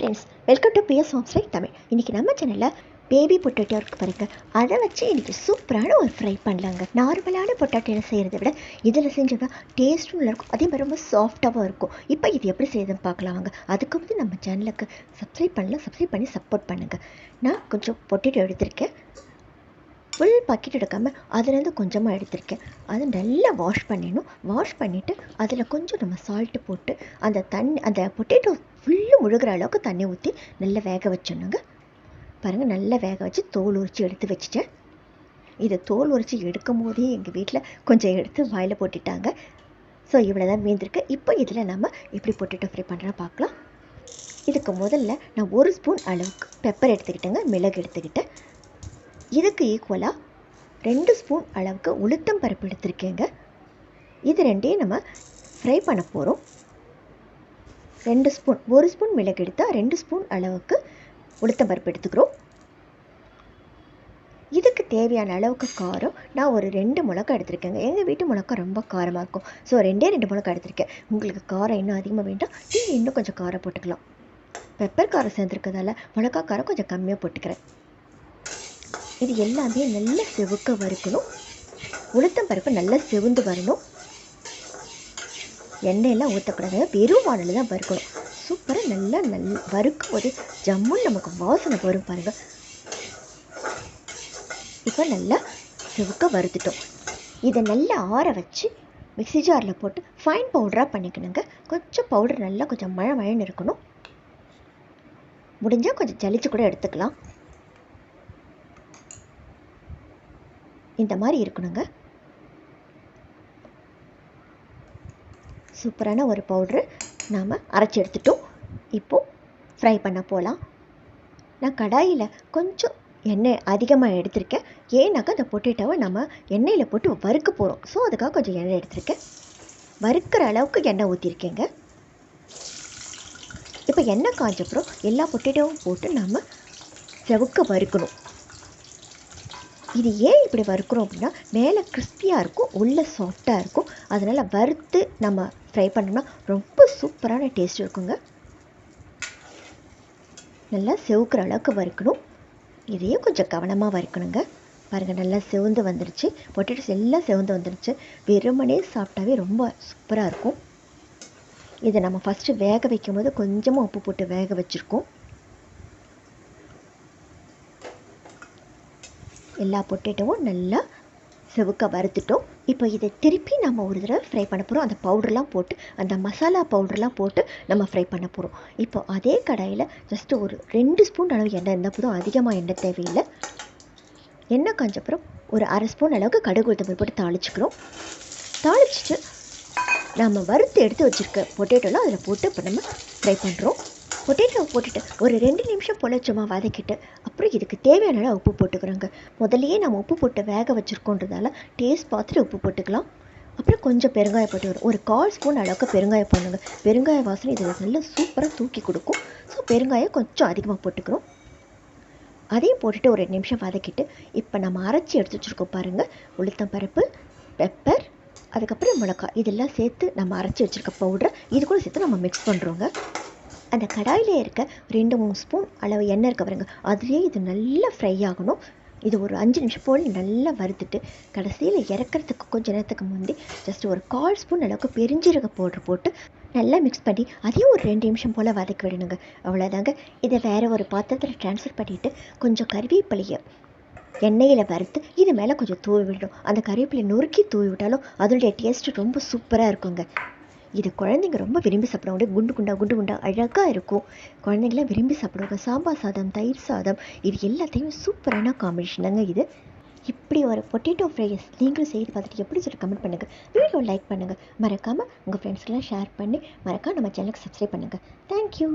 Friends, welcome to PS homes like Tamil. இன்றைக்கி நம்ம சேனலில் பேபி பொட்டேட்டோ இருக்குது பாருங்கள். அதை வச்சு இன்றைக்கி சூப்பரான ஒரு ஃப்ரை பண்ணலாங்க. நார்மலான பொட்டேட்டோ செய்கிறத விட இதில் செஞ்சோம்னா டேஸ்ட்டும் நல்லாயிருக்கும், அதே மாதிரி ரொம்ப சாஃப்டாகவும் இருக்கும். இப்போ இது எப்படி செய்யுதுன்னு பார்க்கலாம் வாங்க. அதுக்கு வந்து நம்ம சேனலுக்கு சப்ஸ்கிரைப் பண்ணி சப்போர்ட் பண்ணுங்கள். நான் கொஞ்சம் பொட்டேட்டோ எடுத்திருக்கேன். ஃபுல் பக்கெட் எடுக்காமல் அதுலேருந்து கொஞ்சமாக எடுத்திருக்கேன். அதை நல்லா வாஷ் பண்ணிடணும். வாஷ் பண்ணிவிட்டு அதில் கொஞ்சம் நம்ம சால்ட்டு போட்டு அந்த பொட்டேட்டோ ஃபுல்லு முழுகிற அளவுக்கு தண்ணி ஊற்றி நல்லா வேக வச்சிடணுங்க. பாருங்கள், நல்லா வேக வச்சு தோல் உரித்து எடுத்து வச்சுட்டேன். இதை தோல் உரித்து எடுக்கும் போதே எங்கள் வீட்டில் கொஞ்சம் எடுத்து வாயில் போட்டுட்டாங்க. ஸோ இவ்வளோ தான் மீந்திருக்கு. இப்போ இதில் நம்ம எப்படி பொட்டேட்டோ ஃப்ரை பண்ணுறோன்னு பார்க்கலாம். இதுக்கு முதல்ல நான் 1 ஸ்பூன் அளவுக்கு பெப்பர் எடுத்துக்கிட்டேங்க, மிளகு எடுத்துக்கிட்டேன். இதுக்கு ஈக்குவலாக 2 ஸ்பூன் அளவுக்கு உளுத்தம் பருப்பு எடுத்துருக்கேங்க. இது ரெண்டையும் நம்ம ஃப்ரை பண்ண போகிறோம். 1 ஸ்பூன் மிளகு எடுத்தால் 2 ஸ்பூன் அளவுக்கு உளுத்தம் பருப்பு எடுத்துக்கிறோம். இதுக்கு தேவையான அளவுக்கு காரம் நான் ஒரு 2 மிளகா எடுத்துருக்கேங்க. எங்கள் வீட்டு மிளகா ரொம்ப காரமாக இருக்கும். ஸோ 2 மிளகா எடுத்திருக்கேன். உங்களுக்கு காரம் இன்னும் அதிகமாக வேண்டாம், நீங்கள் இன்னும் கொஞ்சம் காரம் போட்டுக்கலாம். பெப்பர் காரம் சேர்ந்துருக்கிறதால மிளகா காரம் கொஞ்சம் கம்மியாக போட்டுக்கிறேன். இது எல்லாமே நல்லா செவுக்க வறுக்கணும். உளுத்தம் பருப்பு நல்லா செவுந்து வரணும். எண்ணெயெல்லாம் ஊற்றக்கூடாது, வெறும் வானலில் தான் வறுக்கணும். சூப்பராக நல்லா வறுக்கும் போது ஜம்முன்னு நமக்கு வாசனை வரும் பாருங்கள். இப்போ நல்லா செவுக்க வறுத்துட்டோம். இதை நல்லா ஆற வச்சு மிக்ஸி ஜாரில் போட்டு ஃபைன் பவுடராக பண்ணிக்கணுங்க. கொஞ்சம் பவுடர் நல்லா கொஞ்சம் மழைன்னு இருக்கணும். முடிஞ்சால் கொஞ்சம் ஜலிச்சு கூட எடுத்துக்கலாம். இந்த மாதிரி இருக்கணுங்க. சூப்பரான ஒரு பவுட்ரு நாம் அரைச்சி எடுத்துட்டோம். இப்போது ஃப்ரை பண்ண போகலாம். நான் கடாயில் கொஞ்சம் எண்ணெய் அதிகமாக எடுத்திருக்கேன். ஏன்னாக்கா அந்த பொட்டேட்டோவை நம்ம எண்ணெயில் போட்டு வறுக்க போகிறோம். ஸோ அதுக்காக கொஞ்சம் எண்ணெய் எடுத்திருக்கேன். வறுக்கிற அளவுக்கு எண்ணெய் ஊற்றிருக்கேங்க. இப்போ எண்ணெய் காஞ்சப்புறம் எல்லா பொட்டேட்டோவும் போட்டு நாம் செவுக்க வறுக்கணும். இது ஏன் இப்படி வறுக்கிறோம் அப்படின்னா, மேலே கிறிஸ்பியாக இருக்கும், உள்ளே சாஃப்டாக இருக்கும். அதனால் வறுத்து நம்ம ஃப்ரை பண்ணோம்னா ரொம்ப சூப்பரான டேஸ்ட் இருக்குங்க. நல்லா செவுக்கிற அளவுக்கு வறுக்கணும். இதையும் கொஞ்சம் கவனமாக வறுக்கணுங்க. பாருங்கள், நல்லா செவந்து வந்துடுச்சு. பொட்டேட்டோஸ் எல்லாம் செவந்து வந்துடுச்சு. வெறுமனே சாப்பிட்டாவே ரொம்ப சூப்பராக இருக்கும். இதை நம்ம ஃபஸ்ட்டு வேக வைக்கும் போது கொஞ்சமாக உப்பு போட்டு வேக வச்சுருக்கோம். எல்லா பொட்டேட்டோவும் நல்லா செவுக்க வறுத்துட்டோம். இப்போ இதை திருப்பி நம்ம ஒரு தடவை ஃப்ரை பண்ண போகிறோம். அந்த பவுடர்லாம் போட்டு, அந்த மசாலா பவுடர்லாம் போட்டு நம்ம ஃப்ரை பண்ண போகிறோம். இப்போ அதே கடாயில் ஜஸ்ட்டு ஒரு 2 ஸ்பூன் அளவு எண்ணெய் இருந்தால் போதும், அதிகமாக எண்ணெய் தேவையில்லை. எண்ணெய் காஞ்சப்புறம் ஒரு 1/2 ஸ்பூன் அளவுக்கு கடுகு உளுத்தம் போட்டு தாளிச்சுக்கிறோம். தாளிச்சிட்டு நம்ம வறுத்து எடுத்து வச்சுருக்க பொட்டேட்டோலாம் அதில் போட்டு இப்போ நம்ம ஃப்ரை பண்ணுறோம். பொட்டேட்டோவை போட்டுட்டு ஒரு 2 நிமிஷம் போல் சும்மா வதக்கிட்டு அப்புறம் இதுக்கு தேவையான அளவு உப்பு போட்டுக்கிறோங்க. முதல்லையே நம்ம உப்பு போட்டு வேக வச்சுருக்கோன்றதால டேஸ்ட் பார்த்துட்டு உப்பு போட்டுக்கலாம். அப்புறம் கொஞ்சம் பெருங்காயம் போட்டு வரும். ஒரு 1/4 ஸ்பூன் அளவுக்கு பெருங்காயம் போடணுங்க. பெருங்காய வாசனை இதில் நல்லா சூப்பராக தூக்கி கொடுக்கும். ஸோ பெருங்காயம் கொஞ்சம் அதிகமாக போட்டுக்கிறோம். அதையும் போட்டுட்டு ஒரு 2 நிமிஷம் வதக்கிட்டு இப்போ நம்ம அரைச்சி எடுத்து வச்சுருக்கோம் பாருங்கள். உளுத்தம் பருப்பு, பெப்பர், அதுக்கப்புறம் மிளகாய், இதெல்லாம் சேர்த்து நம்ம அரைச்சி வச்சுருக்க பவுடரை இது கூட சேர்த்து நம்ம மிக்ஸ் பண்ணுறோங்க. அந்த கடாயிலே இருக்க 2-3 ஸ்பூன் அளவு எண்ணெய் இருக்க பாருங்க, அதுலேயே இது நல்லா ஃப்ரை ஆகணும். இது ஒரு 5 நிமிஷம் போல் நல்லா வறுத்துட்டு கடைசியில் இறக்கிறதுக்கு கொஞ்சம் நேரத்துக்கு முந்தி ஜஸ்ட் ஒரு 1/4 ஸ்பூன் அளவுக்கு பெருஞ்சீரக பவுடர் போட்டு நல்லா மிக்ஸ் பண்ணி அதையும் ஒரு 2 நிமிஷம் போல் வதக்கி விடணுங்க. அவ்வளோதாங்க. இதை வேறு ஒரு பாத்திரத்தில் ட்ரான்ஸ்ஃபர் பண்ணிவிட்டு கொஞ்சம் கறிவேப்பிலையை எண்ணெயில் வறுத்து இது மேலே கொஞ்சம் தூவி விடணும். அந்த கறிவேப்பிலையை நொறுக்கி தூவி விட்டாலும் அதனுடைய டேஸ்ட்டு ரொம்ப சூப்பராக இருக்குங்க. இது குழந்தைங்க ரொம்ப விரும்பி சாப்பிடுவாங்க. குண்டு குண்டா அழகாக இருக்கும். குழந்தைங்களாம் விரும்பி சாப்பிடுவாங்க. சாம்பார் சாதம், தயிர் சாதம், இது எல்லாத்தையும் சூப்பரான காம்பினேஷன் தாங்க இது. இப்படி ஒரு பொட்டேட்டோ ஃப்ரைஸ் நீங்களும் செய்து பார்த்துட்டு எப்படி சொல்லி கமெண்ட் பண்ணுங்கள். வீடியோ லைக் பண்ணுங்கள். மறக்காமல் உங்கள் ஃப்ரெண்ட்ஸ்க்கெலாம் ஷேர் பண்ணி மறக்காம நம்ம சேனலுக்கு சப்ஸ்கிரைப் பண்ணுங்கள். தேங்க்யூ.